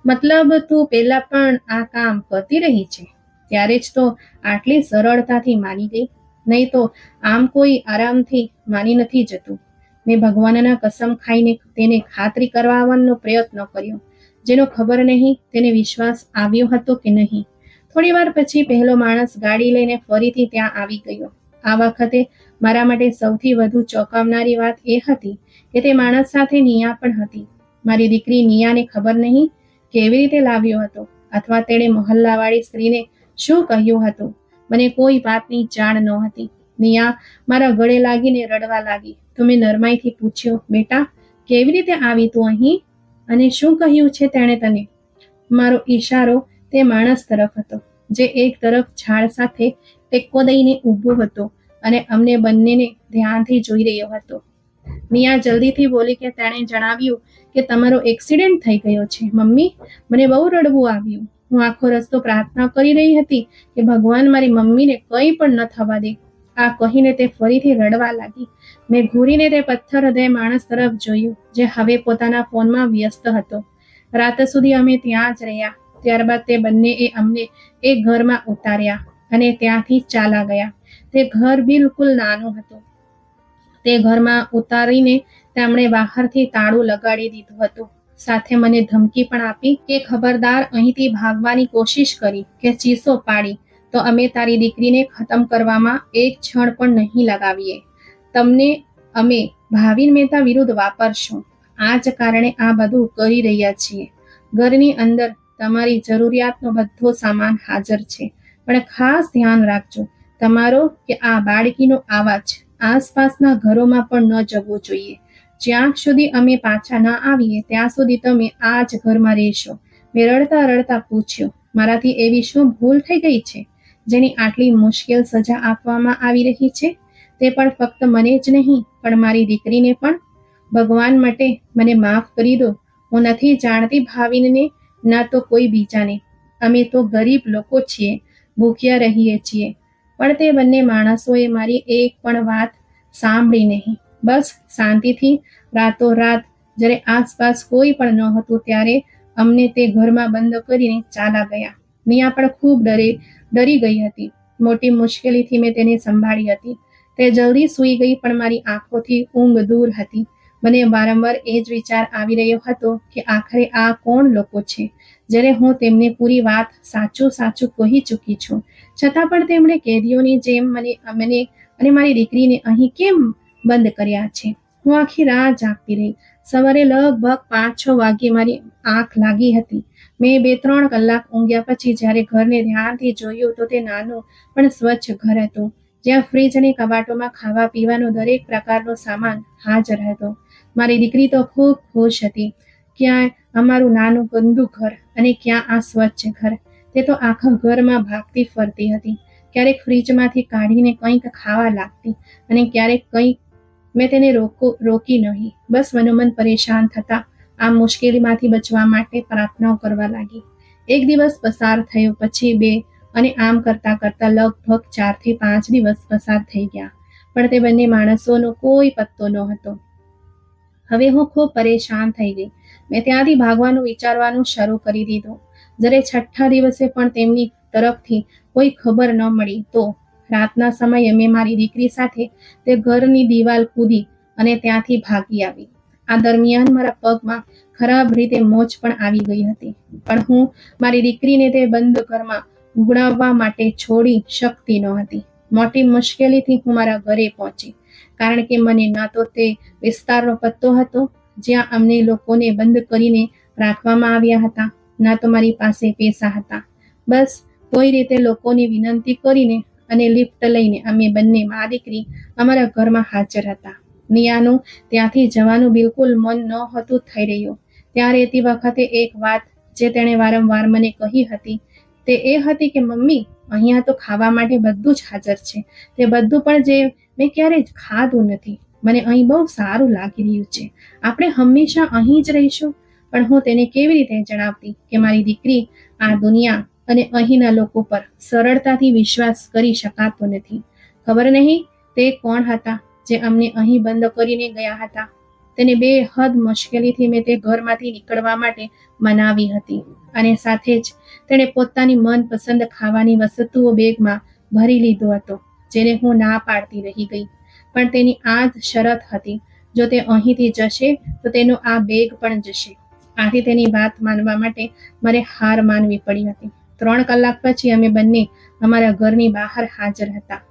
મતલબ તું પહેલા પણ આ કામ કરતી રહી છે? ત્યારે જ તો આટલી સરળતાથી માની ગઈ, નહીં તો આમ કોઈ આરામથી માની નથી જતું. મેં ભગવાનના કસમ ખાઈને તેને ખાતરી કરાવવાનો પ્રયત્ન કર્યો, જેનો ખબર નહીં તેને વિશ્વાસ આવ્યો હતો કે નહીં. થોડી વાર પછી પહેલો માણસ ગાડી લઈને ફરીથી ત્યાં આવી ગયો. આ વખતે મારા માટે સૌથી વધુ ચોંકાવનારી વાત એ હતી કે તે માણસ સાથે નિયા પણ હતી. મારી દીકરી નિયાને ખબર નહીં કેવી રીતે લાવ્યો હતો, અથવા તેણે મહોલ્લાવાળી સ્ત્રીને શું કહ્યું હતું. મને કોઈ વાતની જાણ નહોતી. નિયા મારા ગળે લાગીને રડવા લાગી તો મેં નરમાઈથી પૂછ્યું, બેટા કેવી રીતે આવી તું અહીં, અને શું કહ્યું છે તેણે તને? મારો ઈશારો તે માણસ તરફ હતો, જે એક તરફ ઝાડ સાથે ટેકો દઈને ઊભો હતો અને અમને બંનેને ધ્યાનથી જોઈ રહ્યો હતો. નિયા જલ્દીથી બોલી કે તેણે જણાવ્યું કે તમારો એક્સિડન્ટ થઈ ગયો છે. મમ્મી, મને બહુ રડવું આવ્યું. હું આખો રસ્તો પ્રાર્થના કરી રહી હતી કે ભગવાન મારી મમ્મીને કંઈ પણ ન થવા દે. આ કહીને તે ફરીથી રડવા લાગી. મેં ઘૂરીને તે પથ્થર હૃદય માણસ તરફ જોયું, જે હવે પોતાના ફોનમાં વ્યસ્ત હતો. રાત સુધી અમે ત્યાં જ રહ્યા. ત્યારબાદ તે બંનેએ અમને એક ઘરમાં ઉતાર્યા અને ત્યાંથી ચાલા ગયા. તે ઘર બિલકુલ નાનું હતું. તે ઘરમાં ઉતારીને તેમણે બહારથી તાળું લગાડી દીધું હતું. સાથે મને ધમકી પણ આપી કે ખબરદાર અહીંથી ભાગવાની કોશિશ કરી કે ચીસો પાડી તો અમે તારી દીકરીને ખતમ કરવામાં એક ક્ષણ પણ નહીં લગાવીએ. તમને અમે ભાવિન મહેતા વિરુદ્ધ વાપરશું. આ જ કારણે આ બધું કરી રહ્યા છીએ. ઘરની અંદર તમારી જરૂરિયાતનો બધો સામાન હાજર છે, પણ ખાસ ધ્યાન રાખજો તમારો કે આ બાળકીનો અવાજ આસપાસના ઘરોમાં પણ ન જવો જોઈએ. જ્યાં સુધી અમે પાછા ન આવીએ ત્યાં સુધી તમે આ જ ઘરમાં રહેશો. મેં રડતા રડતા પૂછ્યું, મારાથી એવી શું ભૂલ થઈ ગઈ છે જેની આટલી મુશ્કેલ સજા આપવામાં આવી રહી છે? તે પણ ફક્ત મને જ નહીં પણ મારી દીકરીને પણ. ભગવાન માટે મને માફ કરી દો. હું નથી જાણતી ભાવિનને, ના તો કોઈ બીજાને. અમે તો ગરીબ લોકો છીએ, ભૂખ્યા રહીએ છીએ. પણ તે બંને માણસોએ મારી એક પણ વાત સાંભળી નહીં. બસ શાંતિથી રાતોરાત, જ્યારે આસપાસ કોઈ પણ ન હતું, ત્યારે અમને તે ઘરમાં બંધ કરીને ચાલા ગયા. નિયા પણ ખૂબ ડરી ગઈ હતી. મોટી મુશ્કેલીથી મેં તેને સંભાળી હતી. તે જલ્દી સૂઈ ગઈ, પણ મારી આંખોથી ઊંઘ દૂર હતી. મને વારંવાર એ જ વિચાર આવી રહ્યો હતો કે આખરે આ કોણ લોકો છે, જ્યારે હું તેમને પૂરી વાત સાચું કહી ચૂકી છું, છતાં પણ તેમણે કેદીઓની જેમ મને અને મારી દીકરીને અહીં કેમ બંધ કર્યા છે. હું આખી રાત જાગતી રહી. સવારે લગભગ 5-6 વાગ્યે મારી આંખ લાગી હતી. મેં 2-3 કલાક ઊંઘ્યા પછી જ્યારે ઘરને ધ્યાનથી જોયું તો તે નાનું પણ સ્વચ્છ ઘર હતું, જ્યાં ફ્રીજ અને કબાટોમાં ખાવા પીવાનો દરેક પ્રકારનો સામાન હાજર હતો. મારી દીકરી તો ખૂબ ખુશ હતી. ક્યાં અમારું નાનું ગંદુ ઘર અને ક્યાં આ સ્વચ્છ ઘર. તે તો આખા ઘરમાં ભાગતી ફરતી હતી. ક્યારેક ફ્રીજમાંથી કાઢીને કંઈક ખાવા લાગતી અને ક્યારેક કંઈક. મેં તેને રોકી નહીં. બસ મનોમન પરેશાન થતા આ મુશ્કેલીમાંથી બચવા માટે પ્રાર્થનાઓ કરવા લાગી. એક દિવસ પસાર થયો, પછી 2, અને આમ કરતા કરતા લગભગ 4 થી 5 દિવસ પસાર થઈ ગયા, પણ તે બંને માણસોનો કોઈ પત્તો ન હતો. હવે હું ખૂબ પરેશાન થઈ ગઈ. મેં ત્યાંથી ભાગવાનું વિચારવાનું શરૂ કરી દીધું. જ્યારે 6થા દિવસે પણ તેમની તરફથી કોઈ ખબર ન મળી તો રાતના સમયે મેં મારી દીકરી સાથે તે ઘરની દિવાલ કૂદી અને ત્યાંથી ભાગી આવી. આ દરમિયાન મારા પગમાં ખરાબ રીતે મોચ પણ આવી ગઈ હતી, પણ હું મારી દીકરીને તે બંધ ઘરમાં ગુડાવવા માટે છોડી શકતી નહોતી. મોટી મુશ્કેલીથી હું મારા ઘરે પહોંચી, કારણ કે મને ન તો તે વિસ્તારનો પત્તો હતો જ્યાં અમને લોકોને બંધ કરીને રાખવામાં આવ્યા હતા, ના તો મારી પાસે પૈસા હતા. બસ કોઈ રીતે લોકોની વિનંતી કરીને અને લિફ્ટ લઈને અમે બંને મા દીકરી અમારા ઘરમાં હાજર હતા. નિયાનું ત્યાંથી જવાનું બિલકુલ મન નહોતું થઈ રહ્યું. ત્યાં રહેતી વખતે એક વાત જે તેણે વારંવાર મને કહી હતી તે એ હતી કે મમ્મી, અહીંયા તો ખાવા માટે બધું જ હાજર છે, તે બધું પણ જે મેં ક્યારેય ખાધું નથી. મને અહીં બહુ સારું લાગી રહ્યું છે. આપણે હંમેશા અહીં જ રહીશું. પણ હું તેને કેવી રીતે જણાવતી કે મારી દીકરી આ દુનિયા અને અહીંના લોકો પર સરળતાથી વિશ્વાસ કરી શકાતો નથી. ખબર નહીં તે કોણ હતા જે અમને અહીં બંધ કરીને ગયા હતા. તેને બેહદ મુશ્કેલીથી મેં તે ઘરમાંથી નીકળવા માટે મનાવી હતી અને સાથે જ તેણે પોતાની મનપસંદ ખાવાની વસ્તુઓ બેગમાં ભરી લીધો હતો, જેને હું ના પાડતી રહી ગઈ. પણ તેની આ જ શરત હતી, જો તે અહીંથી જશે તો તેનો આ બેગ પણ જશે. આથી તેની વાત માનવા માટે મારે હાર માનવી પડી હતી. 3 કલાક પછી અમે બંને અમારા ઘરની બહાર હાજર હતા.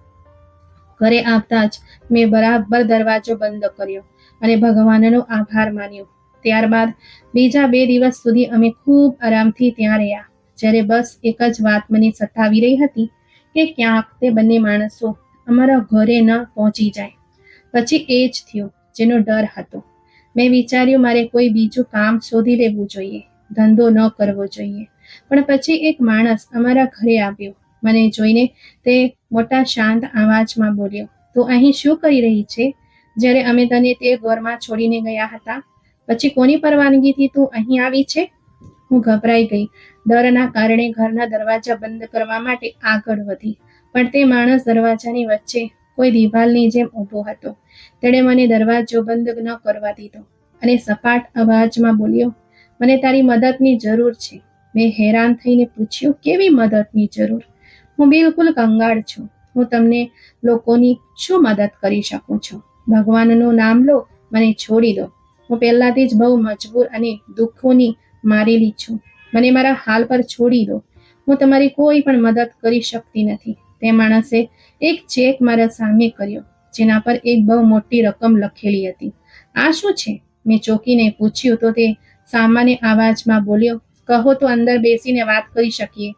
ઘરે આવતા જ મેં બરાબર દરવાજો બંધ કર્યો અને ભગવાનનો આભાર માન્યો. ત્યારબાદ બીજા 2 દિવસ સુધી અમે ખૂબ આરામથી ત્યાં રહ્યા, જ્યારે બસ એક જ વાત મને સતાવી રહી હતી કે ક્યાંક તે બંને માણસો અમારા ઘરે ન પહોંચી જાય. પછી એ જ થયું જેનો ડર હતો. મેં વિચાર્યું મારે કોઈ બીજું કામ શોધી લેવું જોઈએ, ધંધો ન કરવો જોઈએ. પણ પછી એક માણસ અમારા ઘરે આવ્યો. મને જોઈને તે મોટા શાંત અવાજમાં બોલ્યો, તું અહીં શું કરી રહી છે, જ્યારે અમે તને તે ઘરમાં છોડીને ગયા હતા? પછી કોની પરવાનગીથી તું અહીં આવી છે? હું ગભરાઈ ગઈ. ડરના કારણે ઘરના દરવાજા બંધ કરવા માટે આગળ વધી, પણ તે માણસ દરવાજાની વચ્ચે કોઈ દિવાલની જેમ ઊભો હતો. તેણે મને દરવાજો બંધ ન કરવા દીધો અને સપાટ અવાજમાં બોલ્યો, મને તારી મદદની જરૂર છે. મેં હેરાન થઈને પૂછ્યું, કેવી મદદની જરૂર? હું બિલકુલ કંગાળ છું. હું તમને લોકોની શું મદદ કરી શકું છું? ભગવાનનું નામ લો, મને છોડી દો. હું પહેલાથી જ બહુ મજબૂર અને દુઃખોની મારેલી છું. મને મારા હાલ પર છોડી દો. હું તમારી કોઈ પણ મદદ કરી શકતી નથી. તે માણસે એક ચેક મારા સામે કર્યો, જેના પર એક બહુ મોટી રકમ લખેલી હતી. આ શું છે? મેં ચોંકીને પૂછ્યું તો તે સામાન્ય અવાજમાં બોલ્યો, કહો તો અંદર બેસીને વાત કરી શકીએ.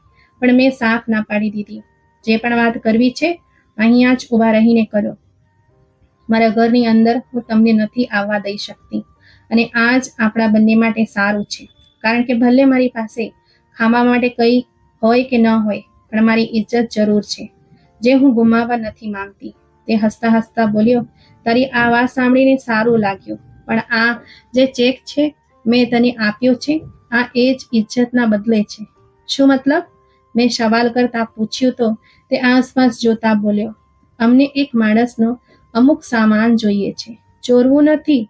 પણ મેં સાફ ના પાડી દીધી. જે પણ વાત કરવી છે અહીંયા જ ઊભા રહીને કરો. મારા ઘરની અંદર હું તમને નથી આવવા દઈ શકતી. અને આ જ આપણા બંને માટે સારું છે, કારણ કે ભલે મારી પાસે ખાવા માટે કંઈ હોય કે ન હોય, પણ મારી ઇજ્જત જરૂર છે, જે હું ગુમાવવા નથી માંગતી. તે હસતા હસતા બોલ્યો, તારી આ વાત સાંભળીને સારું લાગ્યું, પણ આ જે ચેક છે મેં તને આપ્યો છે, આ એ જ ઇજ્જતના બદલે છે. શું મતલબ? મેં સવાલ કરતા પૂછ્યું તો તે આસપાસ જોતા બોલ્યો, અમને એક માણસનો અમુક સામાન જોઈએ છે. ચોરવું નથી,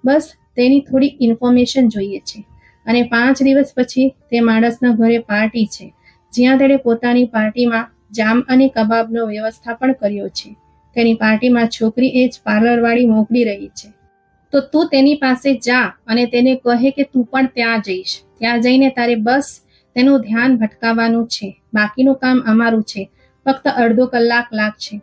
બસ તેની થોડી ઇન્ફોર્મેશન જોઈએ છે. અને 5 દિવસ પછી તે માણસના ઘરે પાર્ટી છે, જ્યાં તેણે પોતાની પાર્ટીમાં જામ અને કબાબનો વ્યવસ્થા પણ કર્યો છે. તેની પાર્ટીમાં છોકરી એ જ પાર્લરવાળી મોકલી રહી છે. તો તું તેની પાસે જા અને તેને કહે કે તું પણ ત્યાં જઈશ. ત્યાં જઈને તારે બસ તેનું ધ્યાન ભટકાવવાનું છે. બાકીનું કામ અમારું છે. ફક્ત અડધો કલાક લાગશે.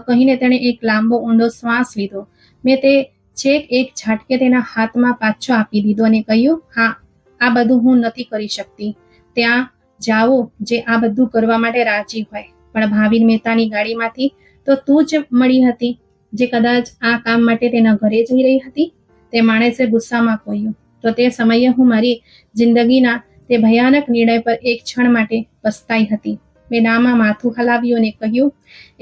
કહીને તેણે એક લાંબો ઊંડો શ્વાસ લીધો. મેં તે ચેક એક ઝાટકે તેના હાથમાં પાછો આપી દીધો અને કહ્યું, હા, આ બધું હું નથી કરી શકતી. ત્યાં જાઓ જે આ બધું કરવા માટે રાજી હોય. પણ ભાવિન મહેતાની ગાડીમાંથી તો તું જ મળી હતી, જે કદાચ આ કામ માટે તેના ઘરે જઈ રહી હતી. તે માણસે ગુસ્સામાં કહ્યું. તો તે સમયે હું મારી જિંદગીના તે ભયાનક નિર્ણય પર એક ક્ષણ માટે પસ્તાઈ હતી. મેં નામાં માથું હલાવ્યું અને કહ્યું,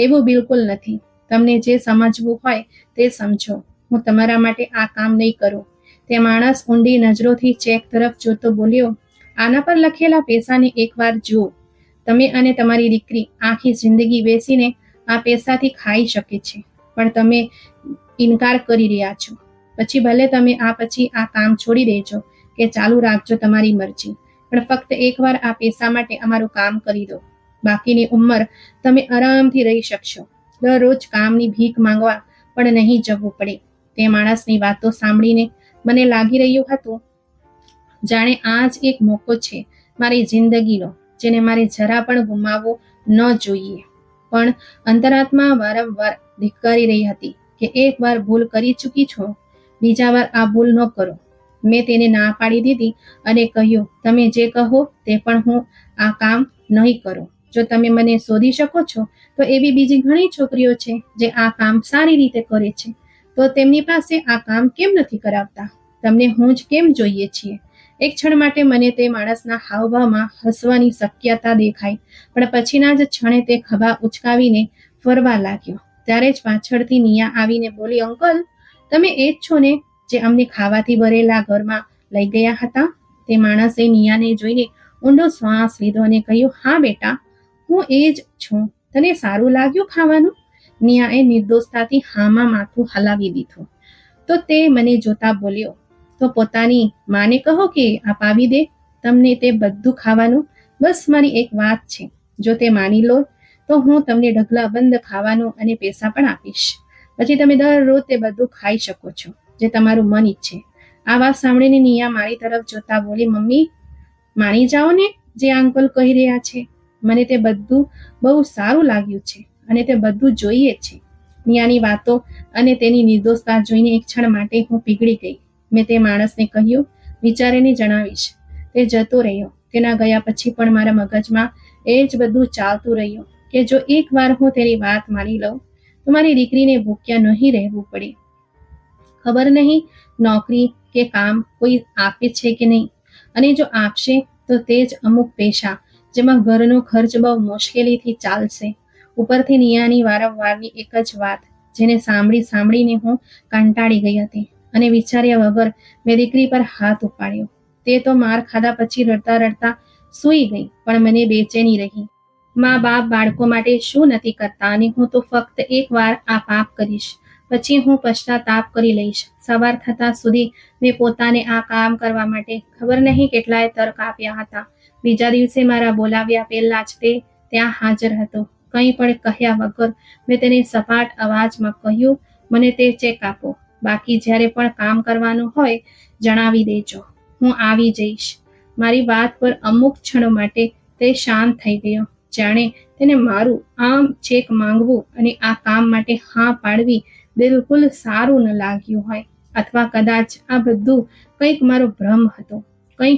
એવું બિલકુલ નથી. તમને જે સમજવું હોય તે સમજો. હું તમારા માટે આ કામ નહીં કરું. તે માણસ ઊંડી નજરોથી ચેક તરફ જોતો બોલ્યો, આના પર લખેલા પૈસાને એકવાર જુઓ. તમે અને તમારી દીકરી આખી જિંદગી બેસીને આ પૈસાથી ખાઈ શકે છે, પણ તમે ઇનકાર કરી રહ્યા છો. પછી ભલે તમે પછી આ કામ છોડી દેજો કે ચાલુ રાખજો, તમારી મરજી. પણ ફક્ત એકવાર આ પૈસા માટે અમારું કામ કરી દો. બાકીની ઉંમર તમે આરામથી રહી શકશો. દરરોજ કામની ભીખ માંગવા પણ નહીં જવું પડે. તે માણસની વાતો સાંભળીને મને લાગી રહ્યું હતું જાણે આ જ એક મોકો છે મારી જિંદગીનો, જેને મારે જરા પણ ગુમાવવો ન જોઈએ. પણ અંતરાત્મા વારંવાર ધિક્કારી રહી હતી કે એકવાર ભૂલ કરી ચૂકી છો, બીજા વાર આ ભૂલ ન કરો. મેં તેને ના પાડી દીધી અને કહ્યું, તમે જે કહો તે પણ હું આ કામ નહીં કરું. જો તમે મને શોધી શકો છો તો એવી બીજી ઘણી છોકરીઓ છે જે આ કામ સારી રીતે કરે છે, તો તેમની પાસે આ કામ કેમ નથી કરાવતા? તમને હું જ કેમ જોઈએ છીએ? એક ક્ષણ માટે મને તે માણસના હાવભાવમાં હસવાની શક્યતા દેખાઈ, પણ પછીના જ ક્ષણે તે ખભા ઉચકાવીને ફરવા લાગ્યો. ત્યારે જ પાછળથી નિયા આવીને બોલી, અંકલ, તમે એ જ છો ને જે અમને ખાવાથી ભરેલા ઘરમાં લઈ ગયા હતા? તે માણસે નિયાને જોઈને ઊંડો શ્વાસ લીધો અને કહ્યું, હા બેટા, હું એ જ છું. તને સારું લાગ્યું ખાવાનું? નિયાએ નિર્દોષતાથી હામાં માથું હલાવી દીધું. તો તે મને જોતા બોલ્યો, તો પોતાની માને કહો કે અપાવી દે તમને તે બધું ખાવાનું. બસ મારી એક વાત છે, જો તે માની લો તો હું તમને ઢગલાબંધ ખાવાનું અને પૈસા પણ આપીશ. પછી તમે દરરોજ તે બધું ખાઈ શકો છો જે તમારું મન ઈચ્છે. આ વાત સાંભળીને નિયા મારી તરફ જોતા બોલી, મમ્મી, માની જાઓ ને જે અંકલ કહી રહ્યા છે. મને તે બધું બહુ સારું લાગ્યું છે અને તે બધું જોઈએ છે. નિયાની વાતો અને તેની નિર્દોષતા જોઈને એક ક્ષણ માટે હું પીગળી ગઈ. મેં તે માણસને કહ્યું, વિચારીને જણાવીશ. તે જતો રહ્યો. તેના ગયા પછી પણ મારા મગજમાં એ જ બધું ચાલતું રહ્યું કે જો એકવાર હું તેની વાત માની લઉં તો મારી દીકરીને ભૂખ્યા નહીં રહેવું પડે. ખબર નહીં નોકરી કે કામ કોઈ આપે છે કે નહીં, અને જો આપશે તો તે જ અમુક પૈસા જેમાં ઘરનો ખર્ચ બહુ મુશ્કેલીથી ચાલશે. ઉપરથી નિયાની વારંવારની એક જ વાત જેને સાંભળીને હું કંટાળી ગઈ હતી અને વિચાર્યા વગર મેં દીકરી પર હાથ ઉપાડ્યો. તે તો માર ખાધા પછી રડતા રડતા સૂઈ ગઈ, પણ મને બેચેની રહી. મા બાપ બાળકો માટે શું નથી કરતા અને હું તો ફક્ત એકવાર આ પાપ કરીશ, પછી હું પશ્ચાતાપ કરી લઈશ. સવાર થતા સુધી મેં પોતાને આ કામ કરવા માટે ખબર નહીં કેટલાય તર્ક આપ્યા હતા. બીજા દિવસે મારા બોલાવ્યા પહેલા જ તે ત્યાં હાજર હતો. કંઈ પણ કહ્યા વગર મેં તેને સપાટ અવાજમાં કહ્યું, મને તે ચેક આપો. બાકી જ્યારે પણ કામ કરવાનું હોય જણાવી દેજો, હું આવી જઈશ. મારી વાત પર અમુક ક્ષણો માટે તે શાંત થઈ ગયો, જાણે તેને મારું આમ ચેક માંગવું અને આ કામ માટે હા પાડવી બિલકુલ સારું ન લાગ્યું હોય, અથવા કદાચ આ બધું કંઈક મારો ભ્રમ હતો. કંઈ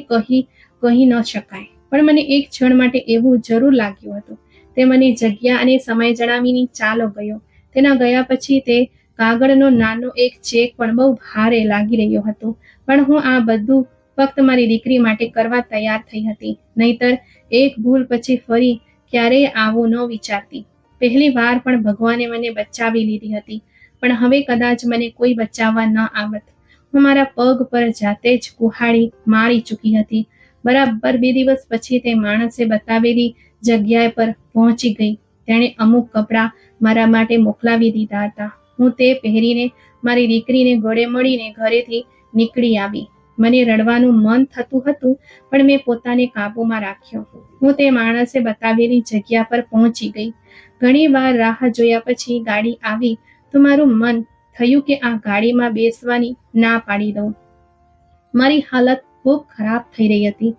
કહી ન શકાય, પણ મને એક ક્ષણ માટે એવું જરૂર લાગ્યું હતું. તે મને જગ્યા અને સમય જણાવીને ચાલો ગયો. તેના ગયા પછી તે કાગળનો નાનો એક ચેક પણ બહુ ભારે લાગી રહ્યો હતો, પણ હું આ બધું ફક્ત મારી દીકરી માટે કરવા તૈયાર થઈ હતી. નહીતર એક ભૂલ પછી ફરી ક્યારેય આવું ન વિચારતી. પહેલી વાર પણ ભગવાને મને બચાવી લીધી હતી, પણ હવે કદાચ મને કોઈ બચાવવા ન આવત. હું મારા પગ પર જાતે જ કુહાડી મારી ચૂકી હતી. બરાબર 2 દિવસ પછી તે માણસે બતાવેલી જગ્યાએ પર પહોંચી ગઈ. તેણે અમુક કપડાં મારા માટે મોકલાવી દીધા હતા. હું તે પહેરીને મારી દીકરીને ગળે મળીને ઘરેથી નીકળી આવી. મને રડવાનું મન થતું હતું, પણ મેં પોતાને કાબૂમાં રાખ્યો. હું તે માણસે બતાવેલી જગ્યા પર પહોંચી ગઈ. ઘણી વાર રાહ જોયા પછી ગાડી આવી તો મારું મન થયું કે આ ગાડીમાં બેસવાની ના પાડી દઉં. મારી હાલત ખૂબ ખરાબ થઈ રહી હતી.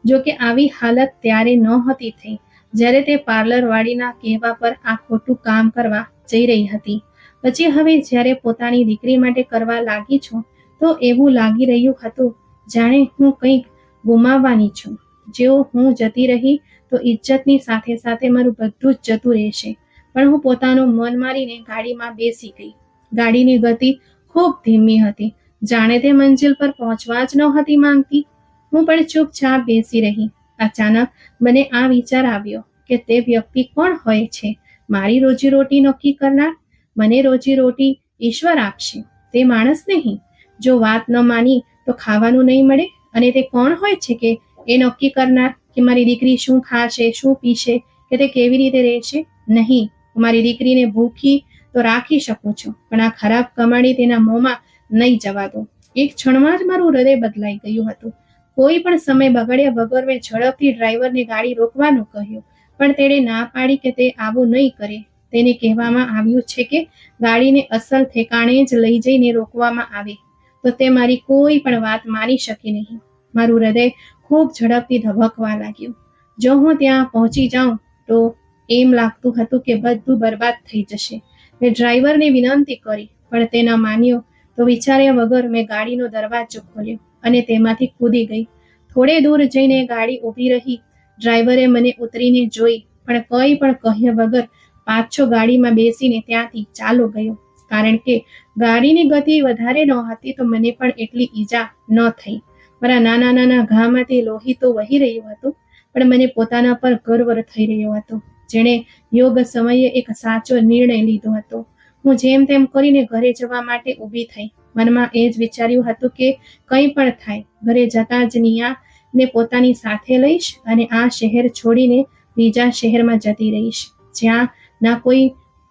જો કે આવી હાલત ત્યારે નહોતી થઈ જ્યારે તે પાર્લરવાળીના કહેવા પર આ ખોટું કામ કરવા જઈ રહી હતી. પછી હવે જ્યારે પોતાની દીકરી માટે કરવા લાગી છું તો એવું લાગી રહ્યું હતું જાણે હું કંઈક ગુમાવવાની છું. જો હું જતી રહી તો ઇજ્જતની સાથે સાથે મારું બધું જ જતું રહેશે. પણ હું પોતાનું મન મારીને ગાડીમાં બેસી ગઈ. ગાડીની ગતિ ખૂબ ધીમી હતી, જાણે તે મંજિલ પર પહોંચવા જ નહોતી માંગતી. હું પણ ચૂપચાપ બેસી રહી. અચાનક મને આ વિચાર આવ્યો કે તે વ્યક્તિ કોણ હોય છે, મારી રોજીરોટી નક્કી કરનાર? મને રોજીરોટી ઈશ્વર આપશે, તે માણસ નહીં. જો વાત ન માની તો ખાવાનું નહીં મળે, અને તે કોણ હોય છે કે એ નક્કી કરનાર કે મારી દીકરી શું ખાશે, શું પીશે, કે તે કેવી રીતે રહેશે? નહીં, હું મારી દીકરીને ભૂખી તો રાખી શકું છું, પણ આ ખરાબ કમાણી તેના મોંમાં નહીં જવા દો. એક ક્ષણમાં જ મારું હૃદય બદલાઈ ગયું હતું. કોઈ પણ સમય બગાડ્યા વગર મેં ઝડપથી ડ્રાઈવરને ગાડી રોકવાનું કહ્યું, પણ તેણે ના પાડી કે તે આવું નહીં કરે. તેને કહેવામાં આવ્યું છે કે ગાડીને અસલ ઠેકાણે જ લઈ જઈને રોકવામાં આવે તો તે મારી કોઈ પણ વાત માની શકે નહીં. મારું હૃદય ખૂબ ઝડપથી ધબકવા લાગ્યું. જો હું ત્યાં પહોંચી જાઉં તો એમ લાગતું હતું કે બધું બરબાદ થઈ જશે. મેં ડ્રાઈવરને વિનંતી કરી, પણ તે ન માન્યો. તો વિચાર્યા વગર મેં ગાડીનો દરવાજો ખોલ્યો અને તેમાંથી કૂદી ગઈ. થોડે દૂર જઈને ગાડી ઊભી રહી. ડ્રાઈવરે મને ઉતરીને જોઈ, પણ કંઈ પણ કહ્યા વગર પાછો ગાડીમાં બેસીને ત્યાંથી ચાલો ગયો. કારણ કે ગાડીની ગતિ વધારે ન હતી તો મને પણ એટલી ઈજા ન થઈ. મારા નાના નાના ઘામાંથી લોહી તો વહી રહ્યું હતું, પણ મને પોતાના પર ગર્વ થઈ રહ્યો હતો, જેણે યોગ સમયે એક સાચો નિર્ણય લીધો હતો. હું જેમ તેમ કરીને ઘરે જવા માટે ઊભી થઈ. મનમાં એ જ વિચાર્યું હતું કે કંઈ પણ થાય, ઘરે જતા જ નિયા ને પોતાની સાથે લઈશ અને આ શહેર છોડીને બીજા શહેરમાં જતી રહીશ, જ્યાં ના કોઈ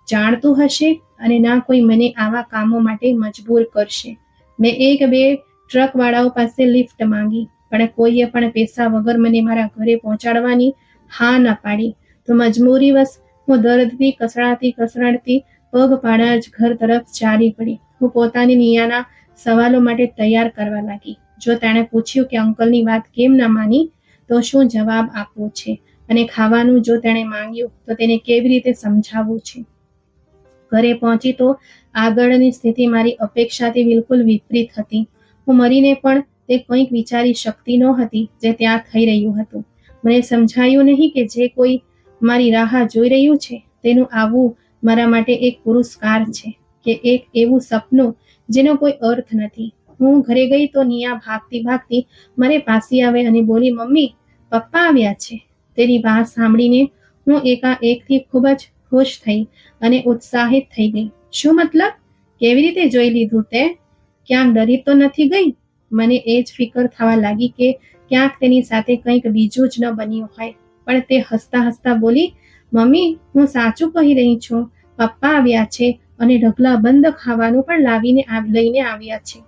જાણતું હશે અને ના કોઈ મને આવા કામો માટે મજબૂર કરશે. મેં એક બે ટ્રકવાળાઓ પાસે લિફ્ટ માંગી, પણ કોઈએ પણ પૈસા વગર મને મારા ઘરે પહોંચાડવાની હા ન પાડી. તો મજબૂરીવશ હું દર્દથી કસરાતી પગપાળા જ ઘર તરફ ચાલી પડી. હું પોતાની નિયાના સવાલો માટે તૈયાર કરવા લાગી. જો તેણે પૂછ્યું કે અંકલની વાત કેમ ન માની, તો શું જવાબ આપવો છે, અને ખાવાનું જો તેણે માંગ્યું તો તેને કેવી રીતે સમજાવવું છે. ઘરે પહોંચી તો આગળની સ્થિતિ મારી અપેક્ષાથી બિલકુલ વિપરીત હતી. હું મરીને પણ તે કંઈક વિચારી શકતી નહોતી જે ત્યાં થઈ રહ્યું હતું. મને સમજાયું નહીં કે જે કોઈ મારી રાહ જોઈ રહ્યું છે તેનું આવવું મારા માટે એક પુરસ્કાર છે કે એક એવું સપનું જેનો કોઈ અર્થ નથી. હું ઘરે ગઈ તો નિયા ભાગતી મારી પાસે આવે અને બોલી, મમ્મી, પપ્પા આવ્યા છે. તેની વાત સાંભળીને હું એકાએકથી ખૂબ જ ખુશ થઈ અને ઉત્સાહિત થઈ ગઈ. શું મતલબ? કેવી રીતે જોઈ લીધું તે? ક્યાંક ડરી તો નથી ગઈ? મને એ જ ફિકર થવા લાગી કે ક્યાંક તેની સાથે કંઈક બીજું જ ન બન્યું હોય. પણ તે હસતા બોલી, મમ્મી, હું સાચું કહી રહી છું. પપ્પા આવ્યા છે અને ઢગલાબંધ ખાવાનું પણ લઈને આવ્યા છે.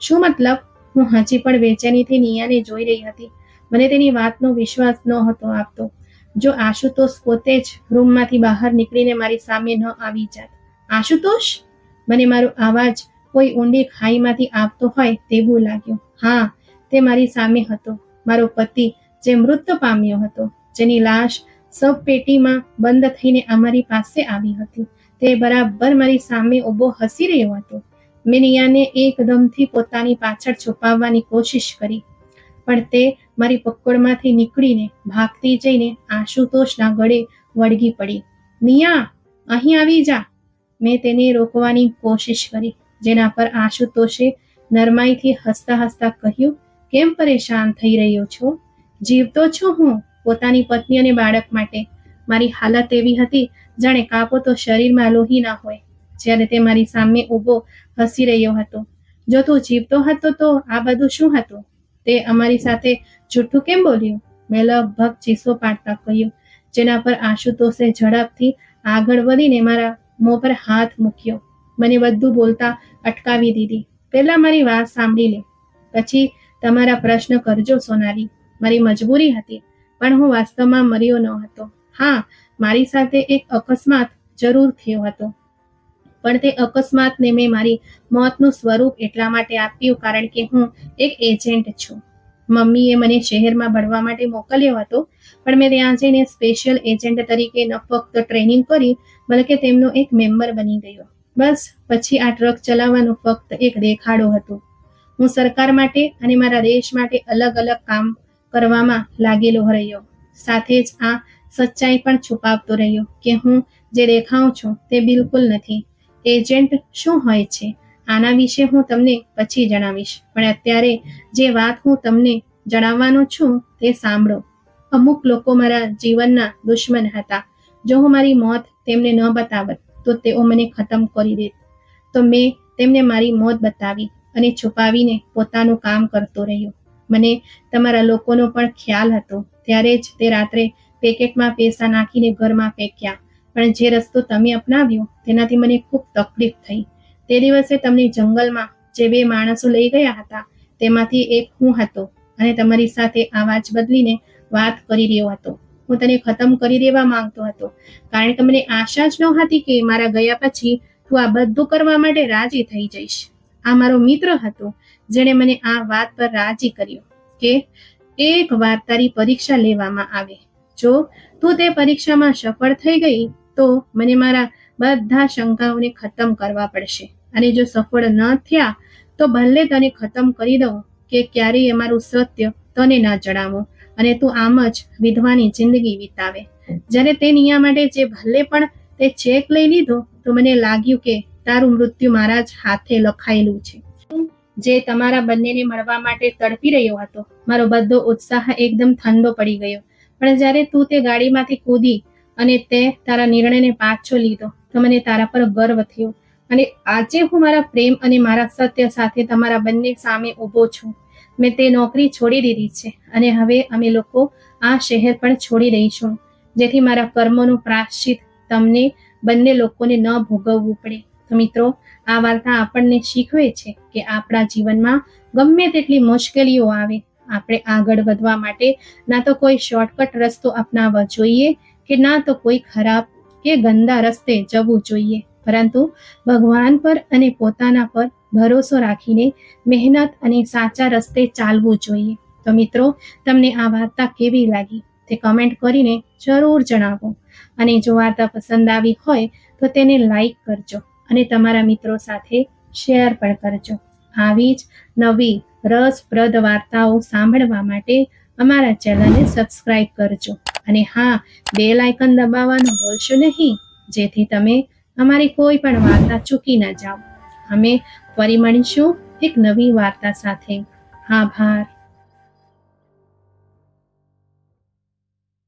શું મતલબ? હું હજી પણ બેચેનીથી નિયાને જોઈ રહી હતી. મને તેની વાતનો વિશ્વાસ નહોતો આવતો. જો આશુતોષ પોતે જ રૂમમાંથી બહાર નીકળીને મારી સામે ન આવી જાત. આશુતોષ? મને મારો અવાજ કોઈ ઊંડી ખાઈમાંથી આવતો હોય તેવું લાગ્યું. હા, તે મારી સામે હતો. મારો પતિ, જે મૃત્યુ પામ્યો હતો, જેની લાશ શવપેટીમાં બંધ થઈને અમારી પાસે આવી હતી, તે બરાબર મારી સામે ઊભો હસી રહ્યો હતો. મેં નિયાને એકદમથી પોતાની પાછળ છુપાવવાની કોશિશ કરી, પણ તે મારી પકડમાંથી નીકળીને ભાગતી જઈને આશુતોષના ગળે વળગી પડી. નિયા, અહીં આવી જા. મેં તેને રોકવાની કોશિશ કરી, જેના પર આશુતોષે નરમાઈથી હસતા કહ્યું, કેમ પરેશાન થઈ રહ્યો છો? જીવતો છું હું પોતાની પત્ની અને બાળક માટે. મારી હાલત એવી હતી જાણે કાપો તો શરીરમાં લોહી ના હોય. જ્યારે તે મારી સામે ઊભો હસી રહ્યો હતો. જો તું જીવતો હતો તો આ બધું શું હતું? તે અમારી સાથે જૂઠું કેમ બોલ્યું? મેં લગભગ ચીસો પાડતા કહ્યું, જેના પર આશુતોષે ઝડપથી આગળ વધીને મારા મોં પર હાથ મૂક્યો. મને બધું બોલતા અટકાવી દીધી. પહેલા મારી વાત સાંભળી લે, પછી તમારા પ્રશ્ન કરજો સોનારી. મારી મજબૂરી હતી, પણ હું વાસ્તવમાં મર્યો ન હતો. હા, મારી સાથે એક અકસ્માત જરૂર થયો હતો, પણ તે અકસ્માતને મેં મારી મોતનું સ્વરૂપ એટલા માટે આપ્યું કારણ કે હું એક એજન્ટ છું. મમ્મીએ મને શહેરમાં ભણવા માટે મોકલ્યો હતો, પણ મેં ત્યાં જઈને સ્પેશિયલ એજન્ટ તરીકે ન ફક્ત ટ્રેનિંગ કરી, બલકે તેમનો એક મેમ્બર બની ગયો. બસ પછી આ ટ્રક ચલાવવાનું ફક્ત એક દેખાડો હતો. હું સરકાર માટે અને મારા દેશ માટે અલગ કામ કરવામાં લાગેલો રહ્યો. સાથે જ આ સચ્ચાઈ પણ છુપાવતો રહ્યો કે હું જે દેખાઉં છું તે બિલકુલ નથી. એજન્ટ શું હોય છે આના વિશે હું તમને પછી જણાવીશ, પણ અત્યારે જે વાત હું તમને જણાવવાનો છું તે સાંભળો. અમુક લોકો મારા જીવનના દુશ્મન હતા. જો હું મારી મોત તેમને ન બતાવત તો તેઓ મને ખતમ કરી દેત. તો મેં તેમને મારી મોત બતાવી અને છુપાવીને પોતાનું કામ કરતો રહ્યો. મને તમારા લોકોનો પણ ખ્યાલ હતો. ત્યારે જ તે રાત્રે પેકેટમાં પૈસા નાખીને ઘરમાં ફેંક્યા. પણ જે રસ્તો તમે અપનાવ્યો તેનાથી મને ખૂબ તકલીફ થઈ. તે દિવસે તમને જંગલમાં જે 2 માણસો લઈ ગયા હતા તેમાંથી એક હું હતો અને તમારી સાથે આવાજ બદલીને વાત કરી રહ્યો હતો. હું તને ખતમ કરી દેવા માંગતો હતો, કારણ કે મને આશા જ નહોતી કે મારા ગયા પછી તું આ બધું કરવા માટે રાજી થઈ જઈશ. આ મારો મિત્ર હતો જેણે મને આ વાત પર રાજી કર્યો કે એક વાર તારી પરીક્ષા લેવામાં આવે. જો તું તે પરીક્ષામાં સફળ થઈ ગઈ તો મને મારા બધા શંકાઓને ખતમ કરવા પડશે, અને જો સફળ ન થયા તો ભલે તને ખતમ કરી દઉં કે ક્યારેય અમારું સત્ય તને ન જણાવું અને તું આમ જ વિધવાની જિંદગી વિતાવે. જ્યારે તે નિયા માટે જે ભલે પણ તે ચેક લઈ લીધો તો મને લાગ્યું કે તારું મૃત્યુ મારા જ હાથે લખાયેલું છે, જે તમારા બંનેને મળવા માટે તડપી રહ્યો હતો. મારો બધો ઉત્સાહ એકદમ ઠંડો પડી ગયો. પણ જ્યારે તું તે ગાડીમાંથી કૂદી અને તે તારા નિર્ણયને પાછો લીધો તો મને તારા પર ગર્વ થયો. અને આજે હું મારા પ્રેમ અને મારા સત્ય સાથે તમારા બંને સામે ઊભો છું. મેં તે નોકરી છોડી દીધી છે અને હવે અમે લોકો આ શહેર પણ છોડી રહીશું, જેથી મારા કર્મોનું પ્રાયશ્ચિત તમને બંને લોકોને ન ભોગવવું પડે. તો મિત્રો, આ વાર્તા આપણને શીખવે છે કે આપણા જીવનમાં ગમે તેટલી મુશ્કેલીઓ આવે, આપણે આગળ વધવા માટે ના તો કોઈ શોર્ટકટ રસ્તો અપનાવવો જોઈએ કે ના તો કોઈ ખરાબ કે ગંદા રસ્તે જવું જોઈએ, પરંતુ ભગવાન પર અને પોતાના પર ભરોસો રાખીને મહેનત અને સાચા રસ્તે ચાલવું જોઈએ. તો મિત્રો, તમને આ વાર્તા કેવી લાગી તે કમેન્ટ કરીને જરૂર જણાવો. અને જો વાર્તા પસંદ આવી હોય તો તેને લાઈક કરજો અને તમારા મિત્રો સાથે શેર પણ કરજો. આવી જ નવી રસપ્રદ વાર્તાઓ સાંભળવા માટે અમારા ચેનલને સબસ્ક્રાઇબ કરજો. અને હા, બેલ આઇકન દબાવવાનું ભૂલશો નહીં, જેથી તમે અમારી કોઈ પણ વાર્તા ચૂકી ન જાઓ. અમે ફરી મળીશું એક નવી વાર્તા સાથે. આભાર.